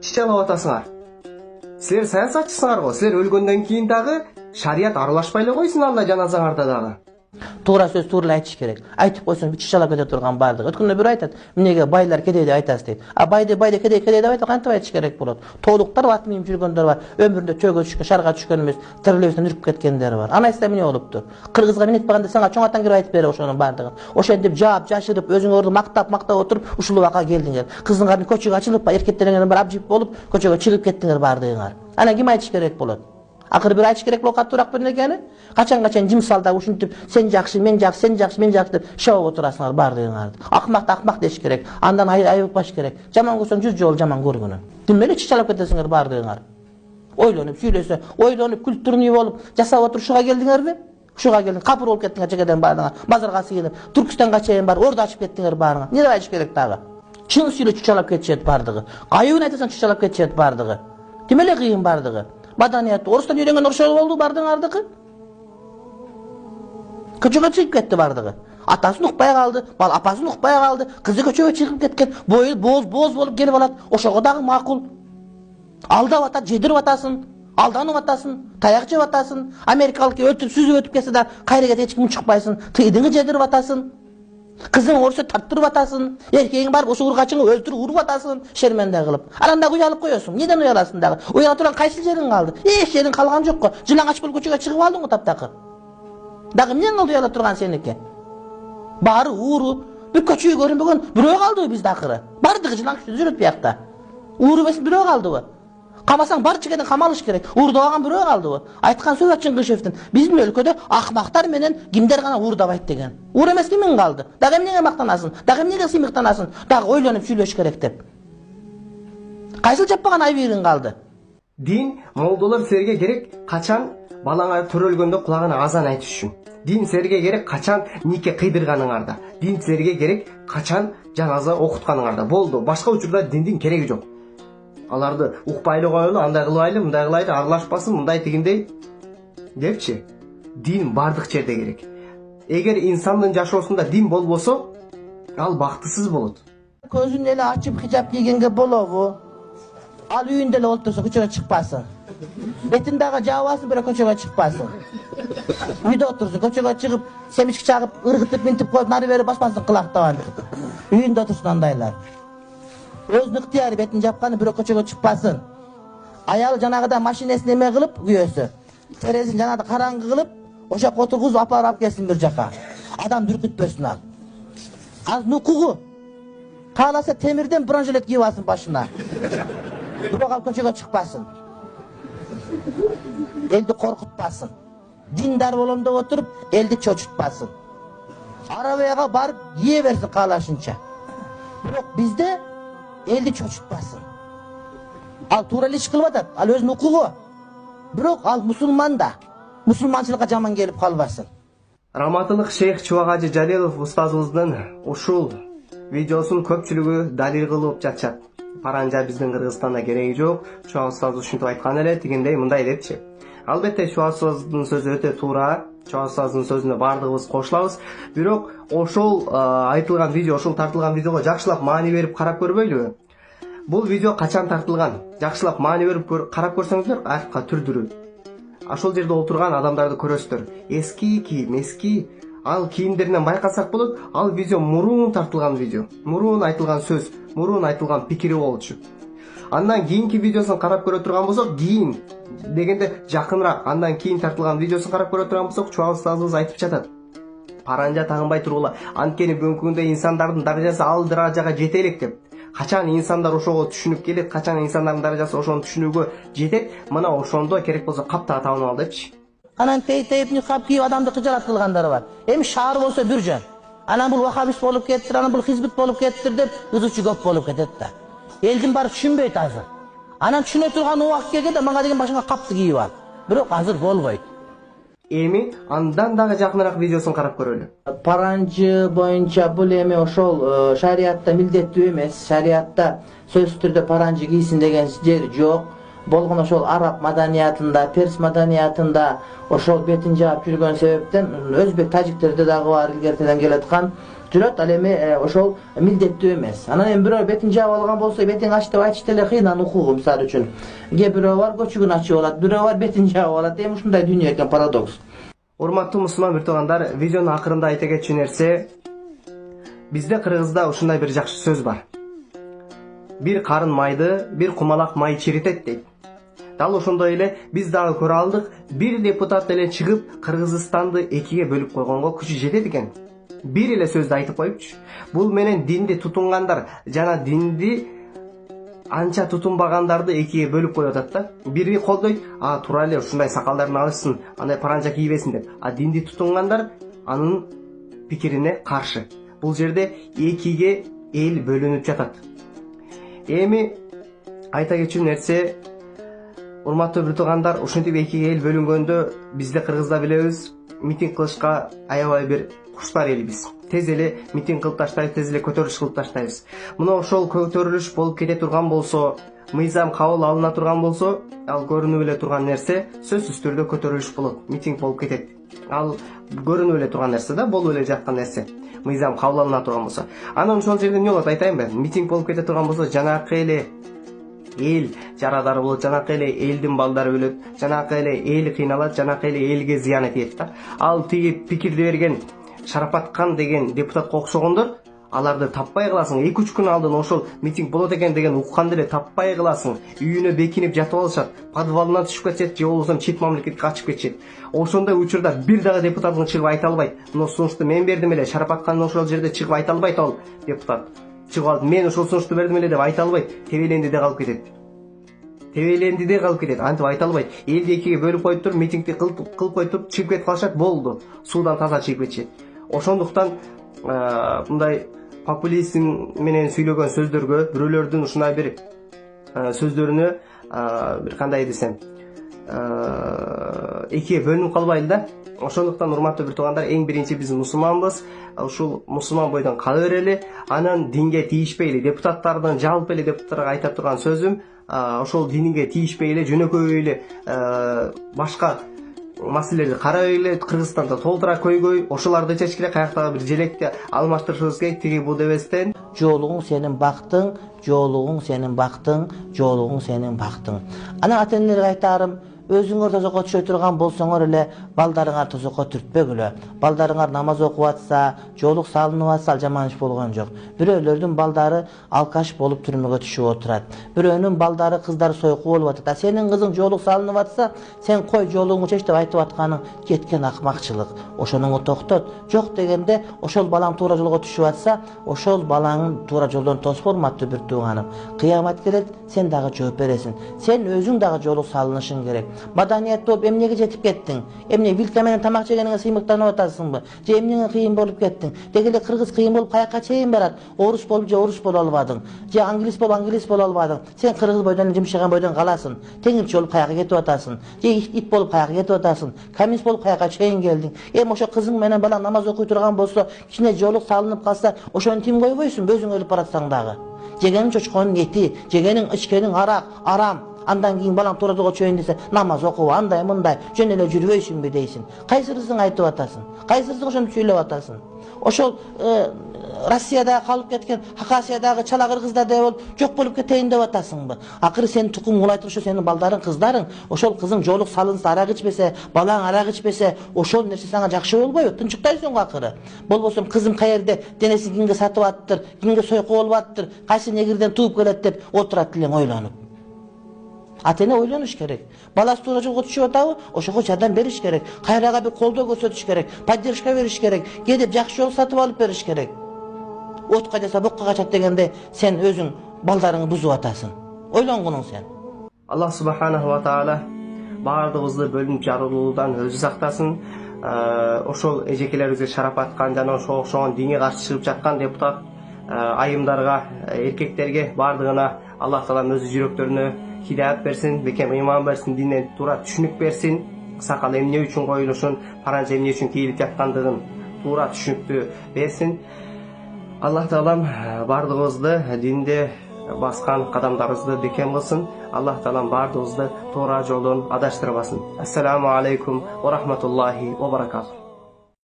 чычалап атасыңар. Силер саясатчысыңар го. Силер өлгөндөн кийин дагы шарият аралашпай эле койсун анда жаназаңарда дагы. Туура сөз туура айтыш керек. Айтып койсоң чычалап кете турган бардыгы. Өткөндө бир айтат, "Эмнеге байлар кедей деп айтасыз" дейт. А байды кедей деп айтат, кантип айтыш керек болот? Толуктар ат минип жүргөндөр бар. Өмүрүндө төгө түшкөн, шарга түшкөн эмес, тирилебизден үрүп кеткендер бар. Анайса эмне болуптур? Кыргызга минет баганда сага чоң атаң кирип айтып бере ошонун бардыгын. Ошентип жаап, жашырып, өзүңөрдү мактап отуруп ушул убакка келдиңер. Кыздыңардын көчөгө ачылып, эркектериңерден бир абжип болуп, көчөгө чыгып кеттиңер бардыгыңар. Анан ким айтыш керек болот? Акыры бир айтыш керек болуп каттуураак бир нерсени. Качан жымсалда ушинтип сен жакшы, мен жакшы, сен жакшы, мен жакшы деп шабап отурасыңар бардыгыңарды. Акмак деш керек. Андан айыппаш керек. Жаман көрсөң 100 жолу жаман көргүнү. Ким эле чычалап кетесиңер бардыгыңар. Ойлонуп, сүйлөсө, ойлонуп, күлтүрнүү болуп жасап отуруп ушуга келдиңерби? Ушуга келдиң, капыр болуп кеттиңер жегеден бардыгыңар. Базарга сыйынып, Түркүстанга чейин бар, орду ачып кеттиңер баарыңар. Эмне деп айтыш керек дагы? Чын сүйлөп чычалап кетишет бардыгы. Кайын айтасаң чычалап кетишет бардыгы. Ким эле кыйын бардыгы? Маданиятты орустан үйрөнгөн ошол болду бардыгыңардыкы. Көчөгө чыгып кетти бардыгы. Атасын укпай калды, бал апасын укпай калды, кызы көчөгө чыгып кеткен, бою боз болуп келип алат. Ошого дагы макул. Алдап атат, жедирип атасын, алданып атасын, таяк жеп атасын, америкалык өлтүрүп сүзүп өтүп кетсе да кайрыга эч ким чыкпайсың, тыйдыңы жедирип атасын. Кызың орусу тартырып атасын, эркегиң барып ошо ургачыңы өлтүрүп уруп атасын, шерменде кылып. Анан дагы уялып коесуң. Неден уяласың дагы? Уяла турган кайсы жериң калды? Эч жериң калган жок го. Жылаңач болуп көчөгө чыгып алдың го таптакыр. Дагы эмнең калды уяла турган сеники? Баары ууру. Бир көчөгө көрүнбөгөн бирөө калдыбы бизде акыры? Бардыгы жылаңач жүрөт биякта. Ууру эмес бирөө калдыбы? Камасаң бар чегеден камалыш керек. Уурдабаган бирөө калдыбы? Айткан сөз Чыңгышевдин. Биздин өлкөдө акмактар менен кимдер гана уурдабайт деген. Уур эмес кимиң калды? Дагы эмнеге мактанасың? Дагы эмнеге сыймыктанасың? Дагы ойлонуп сүйлөш керек деп. Кайсыл жаппаган айбырың калды? Дин, молдолор силерге керек качан балаңар төрөлгөндө кулагына азан айтыш үчүн. Дин силерге керек качан нике кыйдырганыңарда. Дин силерге керек качан жаназа окутканыңарда. Болду. Башка учурда диндин кереги жок. Аларды укпайлы коелу, андай кылбайлы, мындай кылайлы, аралашпасын, мындай тигиндей депчи. Дин бардык жерде керек. Эгер инсандын жашоосунда дин болбосо, ал бактысыз болот. Көзүн эле ачып хижап кийгенге болобу? Ал үйүндө эле олтурса көчөгө чыкпасын. Бетин дагы жаабасын, бирок көчөгө чыкпасын. Үйдө отурсун, көчөгө чыгып, семички чагып, ыргытып, минтип коюп, нары бери баспасын кылактабан. Үйүндө отурсун андайлар. Өзүнүн ыктыяры бетин жапканы бирок көчөгө чыкпасын. Аялы жанагыда машинесин эме кылып, күйөөсү. Терезин жанагыда караңгы кылып, ошол жака отургузуп алып келсин бир жака. Адам дүркүтпөсүн ал. Ал нукугу. Кааласа темирден бронжилет кийип алсын башына. Бирок ал көчөгө чыкпасын. Элди коркутпасын. Диндар болом деп отуруп, элди чочутпасын. Арабияга барып кие берсин каалашынча. Бирок бизде элди чочутпасын. Ал туура эле иш кылып атат, ал өзүнүн укугу. Бирок ал мусулман да. Мусулманчылыкка жаман келип калбасын. Раматылык шейх Чубагажы Жалилов устазыбыздын ушул видеосун көпчүлүгү далил кылып жатышат. Паранжа биздин Кыргызстанда кереги жок. Чубак устаз ушинтип айткан эле, тигиндей мындай депчи. Албетте Чубак устаздын сөзү өтө туура. Чубак устаздын сөзүнө бардыгыбыз кошулабыз. Бирок ошол айтылган видео, ошол тартылган видеого жакшылап маани берип карап көрбөйлүбү? Бул видео качан тартылган? Жакшылап маани берип карап көрсөңүздөр, арка түрдүрү. Ошол жерде отурган адамдарды көрөсүздөр. Эски кийим, эски ал кийимдеринен байкасак болот. Ал видео мурун тартылган видео. Мурун айтылган сөз, мурун айтылган пикири болчу. Андан кийинки видеосун карап көрө турган болсок, кийин дегенде жакыныраак, андан кийин тартылган видеосун карап көрө турган болсок, Чубак устазыбыз айтып жатат. Паранжа тагынбай тургула. Анткени бүгүнкү күндө инсандардын даражасы ал даражага жете элек деп. Качан инсандар ошого түшүнүп келет, качан инсандардын даражасы ошону түшүнүүгө жетет, мына ошондо керек болсо каптага табынып ал депчи. Анан тейип никап кийип адамды кыжалат кылгандары бар. Эми шаар болсо бир жөн. Анан бул вахабист болуп кеттир, анан бул хизбит болуп кеттир деп ызычы көп болуп кетет да. Элдин баары түшүнбөйт азыр. Анан түшүнө турган убакыт келгенде мага деген башыңа капты кийип ал. Бирок азыр болбойт. Эми андан дагы жакыныраак видеосун карап көрөлү. Паранжы боюнча бул эми ошол шариатта милдеттүү эмес. Шариатта сөзсүз түрдө паранжы кийсин деген жер жок. Болгон ошол араб маданиятында, перс маданиятында ошол бетин жаап жүргөн себептен өзбек тажиктерде дагы бар илгертеден келаткан жүрөт, ал эми ошол милдеттүү эмес. Анан эми бирөө бетин жаап алган болсо, бетиң ач деп айтыш деле кыйын анын укугу. Мисалы үчүн, кээ бирөө бар көчүгүн ачып алат, бирөө бар бетин жаап алат. Эми ушундай дүйнө экен, парадокс. Урматтуу мусулман бир туугандар, видеонун акырында айта кетчү нерсе, бизде Кыргызда ушундай бир жакшы сөз бар. Бир карын майды, бир кумалак май чиритет дейт. Дал ошондой эле биз дагы көрө алдык, бир депутат эле чыгып Кыргызстанды экиге бөлүп койгонго күчү жетет экен. Бир эле сөздү айтып коюпчу. Бул менен динди тутунгандар жана динди анча тутунбагандарды экиге бөлүп коюп атат да. Бири колдойт, туура эле ушундай сакалдарын алышсын, андай паранжа кийбесин деп. Динди тутунгандар анын пикирине каршы. Бул жерде экиге эл бөлүнүп жатат. Эми айта кетчү нерсе, урматтуу бир туугандар, ушинтип экиге эл бөлүнгөндө бизде Кыргызда билебиз, митинг кылышка аябай бир куштар элбиз. Тез эле митинг кылып таштайбыз, тез эле көтөрүлүш кылып таштайбыз. Мына ошол көтөрүлүш болуп кете турган болсо, мыйзам кабыл алына турган болсо, ал көрүнүп эле турган нерсе сөзсүз түрдө көтөрүлүш болот, митинг болуп кетет. Ал көрүнүп эле турган нерсе да, болуп эле жаткан нерсе. Мыйзам кабыл алына турган болсо. Анан ошол жерде эмне болот айтайынбы? Митинг болуп кете турган болсо, жанакы эле эл жарадар болот, жанакы эле элдин балдары өлөт, жанакы эле эл кыйналат, жанакы эле элге зыян тиет да. Ал тиги пикирди берген Шарапаткан деген депутатка окшогондор, аларды таппай каласың. 2-3 күн алдын ошол митинг болот экен деген укканда эле таппай каласың. Үйүнө бекинип жатып алышат, подвалына түшүп кетет, же болбосо чет мамлекетке качып кетет. Ошондой учурда бир дагы депутаттын чыгып айта албайт. Но сунушту мен бердим эле, Шарапаткан ошол жерде чыгып айта албайт ал депутат. Чыгып алып мен ошол сунушту бердим эле деп айта албайт. Тебелендиде калып кетет. Тебелендиде калып кетет. Антип айта албайт. Элди экиге бөлүп коюп туруп, митингди кылып коюп туруп чыгып кетип калышат, болду. Суудан таза чыгып кетишет. Ошондуктан мындай популизм менен сүйлөгөн сөздөргө, бирөөлөрдүн ушундай бир сөздөрүнө бир кандай десем, экиге бөлүнүп калбайлы да. Ошондуктан урматтуу бир туугандар, эң биринчи биз мусулманбыз. Ушул мусулман бойдон кала берели, анан динге тийишпейли. Депутаттардын жалпы эле депутаттарга айта турган сөзүм, ошол динге тийишпейли, жөнөкөй эле башка маселелерди карабайлы, Кыргызстанда толтура көйгөй, ошолорду чечиш керек, каяктагы бир желекти алмаштырышыбыз керек, тиги бул дебестен. Жоолугуң сенин бактың, жоолугуң сенин бактың, жоолугуң сенин бактың. Анан ата-энелерге айтарым, өзүңөр тозокко түшө турган болсоңор эле балдарыңар тозокко түртпөгүлө. Балдарыңар намаз окуп атса, жоолук салынып атса, ал жаман иш болгон жок. Бирөөлөрдүн балдары алкаш болуп түрмөгө түшүп отурат. Бирөөнүн балдары кыздары сойку болуп атат. Сенин кызың жоолук салынып атса, сен кой жоолугуңду чеч деп айтып атканың кеткен акмакчылык. Ошону токтот. Жок дегенде ошол балаң туура жолго түшүп атса, ошол балаңын туура жолдон тосуп, урматтуу бир тууганым. Кыямат келет, сен дагы жооп бересиң. Сен өзүң дагы жоолук салынышың керек. Маданият болуп эмнеге жетип кеттиң? Эмне вилка менен тамак жегениңе сыймыктанып атасыңбы? Же эмнеге кыйын болуп кеттиң? Деги эле кыргыз кыйын болуп каяка чейин барат? Орус болуп же орус боло албадың? Же англис боло албадың? Сен кыргыз бойдон жымшыган бойдон каласың. Теңирчи болуп каяка кетип атасың? Же ит болуп каяка кетип атасың? Коммунист болуп каяка чейин келдиң? Ошо кызың менен балаң намаз окуй турган болсо, кичине жоолук салынып калса, ошону тим койбойсуңбу өзүң өлүп баратсаң дагы? Жегениң чочконун эти, жегениң ичкениң арак, арам. Андан кийин балаң туура жолго чөйүн десе, намаз окуп, андай мындай, жөн эле жүрбөйсүңбү дейсиң. Кайсырысың айтып атасың? Кайсырысың ошону сүйлөп атасың? Ошол Россияда калып кеткен, Хакасиядагы чала кыргыздардай болуп, жок болуп кетейин деп атасыңбы? Акыры сенин тукумуң улайтып ошо сенин балдарың, кыздарың, ошол кызың жоолук салынса, арак ичпесе, балаң арак ичпесе, ошол нерсе сага жакшы болбойбу? Тынчыктайсың го акыры. Болбосо кызым каерде, денесин кимге сатып аттыр, кимге сойку болуп аттыр, кайсы негирден тууп келет деп отурат элең ойлонуп. Ата-эне ойлонуш керек. Баласы туура жолго түшүп атабы? Ошого жардам бериш керек. Кайрага бир колдоо көрсөтүш керек, поддержка бериш керек. Кээде жакшы жол сатып алып бериш керек. Отка жаса бокко качат дегенде сен өзүң балдарыңды бузуп атасың. Ойлонгунуң сен. Аллах субханаху ва таала баардыгыбызды бөлүнүп жарылуудан өзү сактасын. Ошол эжекелерибизге Шарапаткан жана ошого окшогон динге каршы чыгып жаткан депутат айымдарга, эркектерге баардыгына Аллах таалам өзү жүрөктөрүнө хидаят берсин, бекем ыйман берсин, динден туура түшүнүк берсин. Сакал эмне үчүн коюлушун, паранжа эмне үчүн кийилип жаткандыгын туура түшүнүктүү берсин. Аллах таалам баардыгыбызды динде баскан кадамдарыбызды бекем кылсын. Аллах таалам баардыгыбызды туура жолдон адаштырбасын. Ассаламу алейкум ва рахматуллахи ва баракатух.